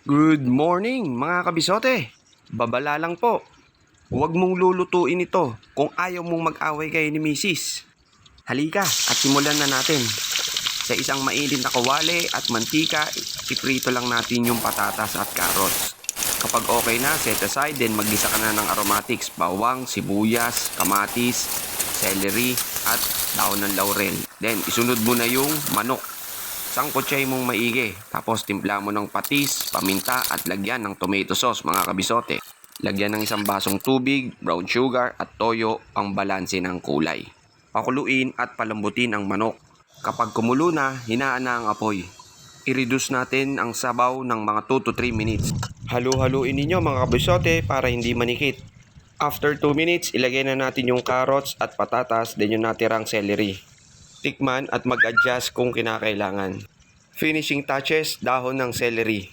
Good morning mga kabisote! Babala lang po. Huwag mong lulutuin ito kung ayaw mong mag-away kayo ni Mrs. Halika at simulan na natin. Sa isang mainit na kawali at mantika, iprito lang natin yung patatas at carrots. Kapag okay na, set aside, then maggisa ka na ng aromatics, bawang, sibuyas, kamatis, celery, at daon ng laurel. Then isunod mo na yung manok. Sangkotsay mong maigi, tapos timpla mo ng patis, paminta at lagyan ng tomato sauce mga kabisote. Lagyan ng isang basong tubig, brown sugar at toyo ang balanse ng kulay. Pakuluin at palambutin ang manok. Kapag kumulo na, hinaan na ang apoy. I-reduce natin ang sabaw ng mga 2 to 3 minutes. Halu-haluin ninyo mga kabisote para hindi manikit. After 2 minutes, ilagay na natin yung carrots at patatas, then yung natirang celery. Tikman at mag-adjust kung kinakailangan. Finishing touches, dahon ng celery.